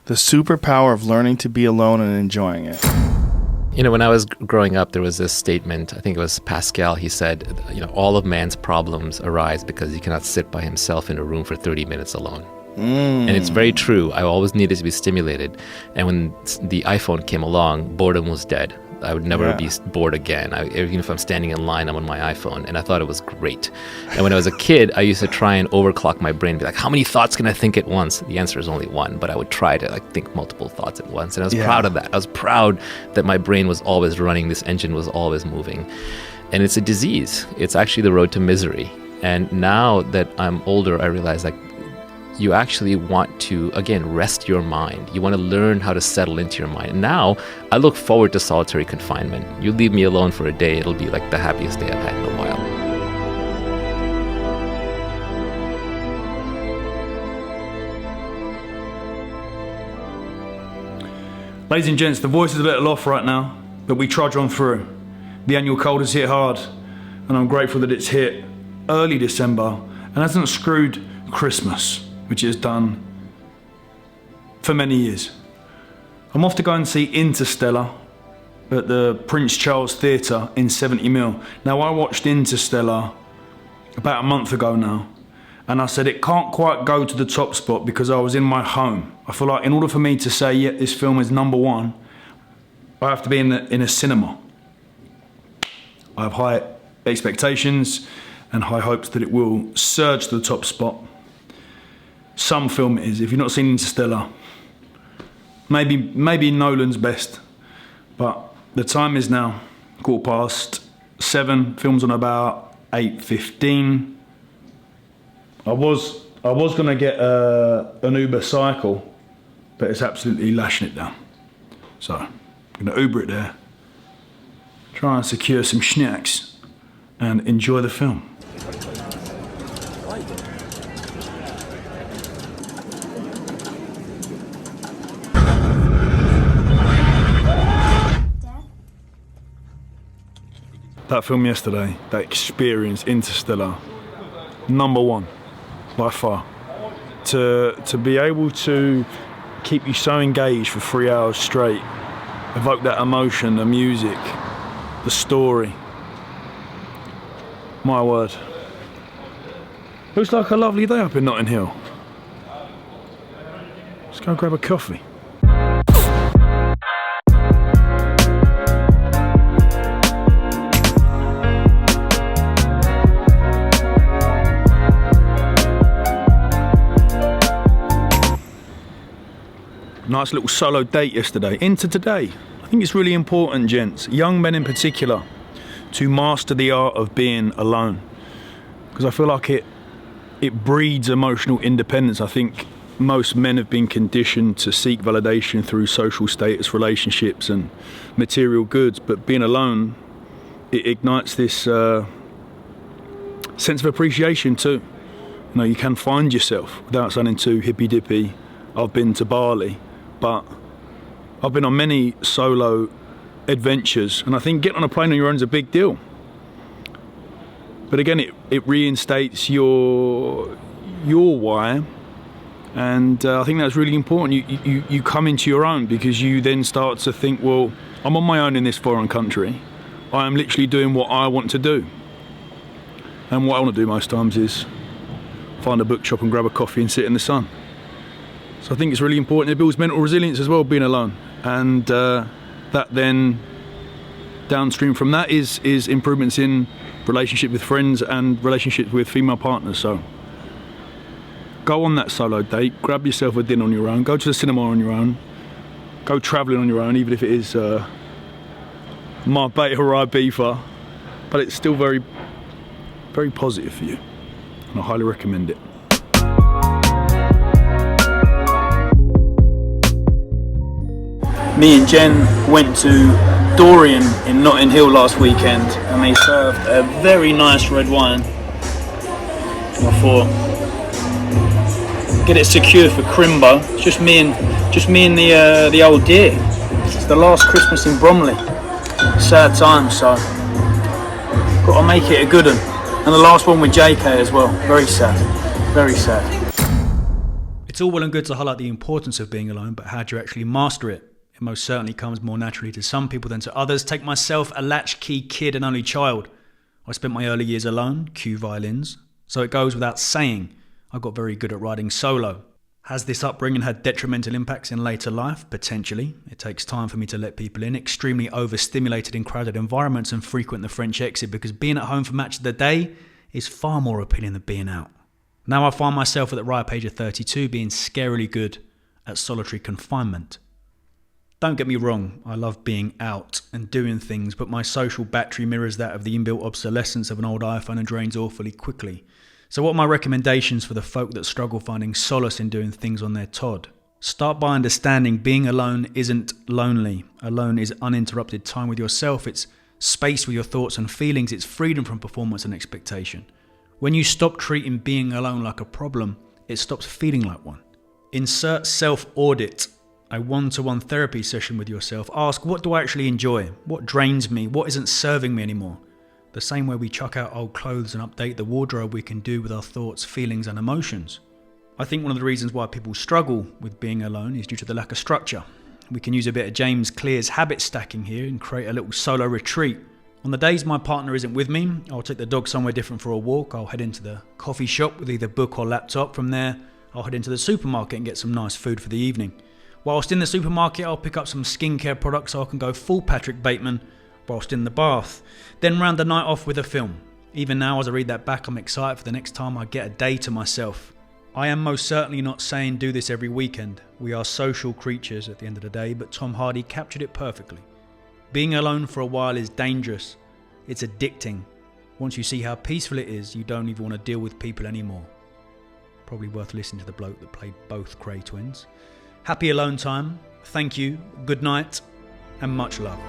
The superpower of learning to be alone and enjoying it. You know, when I was growing up, there was this statement, I think it was Pascal, he said, you know, all of man's problems arise because he cannot sit by himself in a room for 30 minutes alone. And it's very true. I always needed to be stimulated. And when the iPhone came along, boredom was dead. I would never be bored again. Even if I'm standing in line, I'm on my iPhone. And I thought it was great. And when I was a kid, I used to try and overclock my brain. Be like, how many thoughts can I think at once? The answer is only one. But I would try to think multiple thoughts at once. And I was proud of that. I was proud that my brain was always running. This engine was always moving. And it's a disease. It's actually the road to misery. And now that I'm older, I realize you actually want to, again, rest your mind. You want to learn how to settle into your mind. And now, I look forward to solitary confinement. You leave me alone for a day, it'll be like the happiest day I've had in a while. Ladies and gents, the voice is a little off right now, but we trudge on through. The annual cold has hit hard, and I'm grateful that it's hit early December and hasn't screwed Christmas, which it has done for many years. I'm off to go and see Interstellar at the Prince Charles Theatre in 70mm. Now, I watched Interstellar about a month ago now, and I said it can't quite go to the top spot because I was in my home. I feel like in order for me to say, yeah, this film is number one, I have to be in a cinema. I have high expectations and high hopes that it will surge to the top spot. Some film it is. If you've not seen Interstellar, maybe Nolan's best. But the time is now 7:15. Film's on about 8:15. I was gonna get an Uber cycle, but it's absolutely lashing it down. So I'm gonna Uber it there, try and secure some snacks, and enjoy the film. That film yesterday, that experience, Interstellar, number one, by far. To be able to keep you so engaged for 3 hours straight, evoke that emotion, the music, the story. My word. Looks like a lovely day up in Notting Hill. Let's go grab a coffee. Nice little solo date yesterday. Into today. I think it's really important, gents, young men in particular, to master the art of being alone. Because I feel like it breeds emotional independence. I think most men have been conditioned to seek validation through social status, relationships and material goods. But being alone, it ignites this sense of appreciation too. You know, you can find yourself without sounding too hippy-dippy. I've been to Bali. But I've been on many solo adventures, and I think getting on a plane on your own is a big deal. But again, it reinstates your why, and I think that's really important. You come into your own because you then start to think, well, I'm on my own in this foreign country. I am literally doing what I want to do. And what I want to do most times is find a bookshop and grab a coffee and sit in the sun. So I think it's really important. It builds mental resilience as well, being alone. And that then, downstream from that is improvements in relationship with friends and relationships with female partners. So go on that solo date, grab yourself a dinner on your own, go to the cinema on your own, go travelling on your own, even if it is Marbella or Ibiza. But it's still very, very positive for you. And I highly recommend it. Me and Jen went to Dorian in Notting Hill last weekend, and they served a very nice red wine. I thought, get it secured for Crimbo. It's just me and the old dear. It's the last Christmas in Bromley. Sad time, so got to make it a good one. And the last one with JK as well. Very sad, very sad. It's all well and good to highlight the importance of being alone, but how do you actually master it? It most certainly comes more naturally to some people than to others. Take myself, a latchkey kid and only child. I spent my early years alone, cue violins. So it goes without saying, I got very good at riding solo. Has this upbringing had detrimental impacts in later life? Potentially. It takes time for me to let people in. Extremely overstimulated in crowded environments and frequent the French exit because being at home for match of the day is far more appealing than being out. Now I find myself at the ripe age of 32 being scarily good at solitary confinement. Don't get me wrong, I love being out and doing things, but my social battery mirrors that of the inbuilt obsolescence of an old iPhone and drains awfully quickly. So what are my recommendations for the folk that struggle finding solace in doing things on their Todd? Start by understanding being alone isn't lonely. Alone is uninterrupted time with yourself. It's space with your thoughts and feelings. It's freedom from performance and expectation. When you stop treating being alone like a problem, it stops feeling like one. Insert self-audit, a one-to-one therapy session with yourself. Ask, what do I actually enjoy? What drains me? What isn't serving me anymore? The same way we chuck out old clothes and update the wardrobe, we can do with our thoughts, feelings and emotions. I think one of the reasons why people struggle with being alone is due to the lack of structure. We can use a bit of James Clear's habit stacking here and create a little solo retreat. On the days my partner isn't with me, I'll take the dog somewhere different for a walk. I'll head into the coffee shop with either book or laptop. From there, I'll head into the supermarket and get some nice food for the evening. Whilst in the supermarket, I'll pick up some skincare products so I can go full Patrick Bateman whilst in the bath. Then round the night off with a film. Even now, as I read that back, I'm excited for the next time I get a day to myself. I am most certainly not saying do this every weekend. We are social creatures at the end of the day, but Tom Hardy captured it perfectly. Being alone for a while is dangerous. It's addicting. Once you see how peaceful it is, you don't even want to deal with people anymore. Probably worth listening to the bloke that played both Cray twins. Happy alone time. Thank you. Good night and much love.